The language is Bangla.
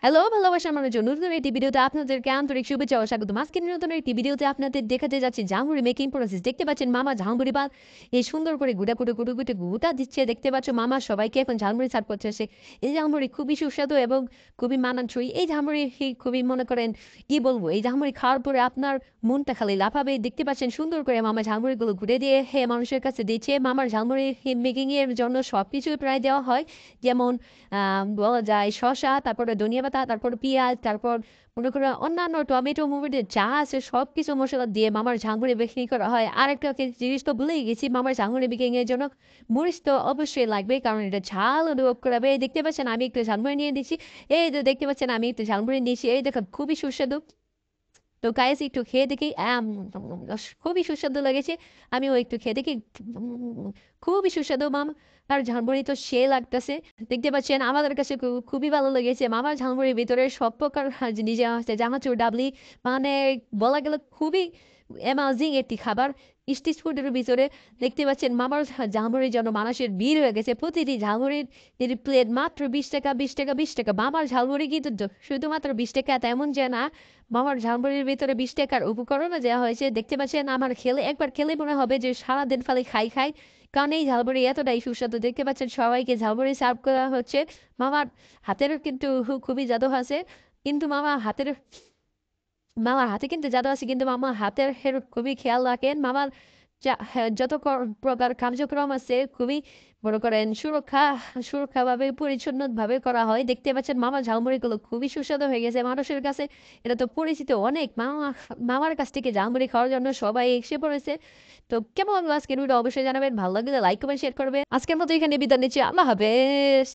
হ্যালো ভালোবাসার মানুষজন, নতুন একটি ভিডিওতে আপনাদেরকে আন্তরিক শুভেচ্ছা ও স্বাগতম। আজকের নতুন একটি ভিডিওতে আপনাদের দেখাতে যাচ্ছি ঝালমুড়ি মেকিং প্রসেস। দেখতে পাচ্ছেন মামা ঝালমুড়ি বাদ এই সুন্দর করে গুটা গুটা দিচ্ছে। দেখতে পাচ্ছ মামা সবাইকে এখন ঝালমুড়ি সার্ভ করতেছে। এই ঝালমুড়ি খুবই সুস্বাদু এবং খুবই মানানসই। এই ঝালমুড়ি খুবই মনে করেন কি বলবো, এই ঝালমুড়ি খাওয়ার পরে আপনার মনটা খালি লাফাবে। দেখতে পাচ্ছেন সুন্দর করে মামা ঝালমুড়িগুলো ঘুরে দিয়ে মানুষের কাছে দিচ্ছে। মামার ঝালমুড়ি মেকিং এর জন্য সবকিছুই প্রায় দেওয়া হয়, যেমন বলা যায় শসা, তারপরে ধনিয়া পাতা, তারপর পেঁয়াজ, তারপর মনে করো অন্যান্য টমেটো মুভিতে যা আছে সবকিছু মশলা দিয়ে মামার ঝালমুড়ি বিক্রি করা হয়। আরেকটা জিনিস তো ভুলেই গেছি, মামার ঝালমুড়ি বিক্রি এর জন্য মরিচ তো অবশ্যই লাগবে, কারণ এটা ঝাল অনুভব করাবে। এই দেখতে পাচ্ছেন আমি একটু ঝালমুড়ি নিয়ে দিচ্ছি। এই যে দেখতে পাচ্ছেন আমি একটু ঝালমুড়ি নিয়েছি, এই দেখো খুবই সুস্বাদু। তো গাইস একটু খেয়ে দেখি, খুবই সুস্বাদু লেগেছে। আমিও একটু খেয়ে দেখি, খুবই সুস্বাদু মাম। আর ঝালমুড়ি তো সে লাগতেছে। দেখতে পাচ্ছেন আমাদের কাছে খুবই ভালো লেগেছে। মামার ঝালমুড়ির ভিতরে সব প্রকার জিনিস দেওয়া হচ্ছে, জামাচুর ডাবলি, মানে বলা গেল খুবই অ্যামাজিং একটি খাবার। স্ট্রিট ফুডের ভিতরে দেখতে পাচ্ছেন মামার ঝালমুড়ির জন্য মানুষের ভিড় হয়ে গেছে। প্রতিটি ঝালমুড়ির প্লেট মাত্র 20 টাকা, 20 টাকা, 20 টাকা। মামার ঝালমুড়ি কিন্তু শুধুমাত্র 20 টাকা তেমন যে না, মামার ঝালমুড়ির ভিতরে 20 টাকার উপকরণও দেওয়া হয়েছে। দেখতে পাচ্ছেন আমার একবার খেলে মনে হবে যে সারাদিন খালি খাই খাই, কারণ এই ঝালমুড়ি এতটাই সুস্বাদু। দেখতে পাচ্ছেন সবাইকে ঝালমুড়ি সার্ভ করা হচ্ছে। মামার হাতের কিন্তু খুবই জাদু আছে, কিন্তু মামার হাতে কিন্তু জাদু আছে, কিন্তু মামা হাতের খুবই খেয়াল রাখেন। মামার যত প্রকার কার্যক্রম আছে খুবই মনে করেন সুরক্ষাভাবে পরিচ্ছন্নভাবে করা হয়। দেখতে পাচ্ছেন মামার ঝালমুড়িগুলো খুবই সুস্বাদু হয়ে গেছে মানুষের কাছে। এটা তো পরিচিত অনেক, মামার কাছ থেকে ঝালমুড়ি খাওয়ার জন্য সবাই এসে পড়েছে। তো কেমন লাগলো আজকের ভিডিও অবশ্যই জানাবেন, ভালো লাগলে লাইক কমেন্ট শেয়ার করবে। আজকের মতো এখানে বিদায় নিচ্ছি, আল্লাহ হাফেজ।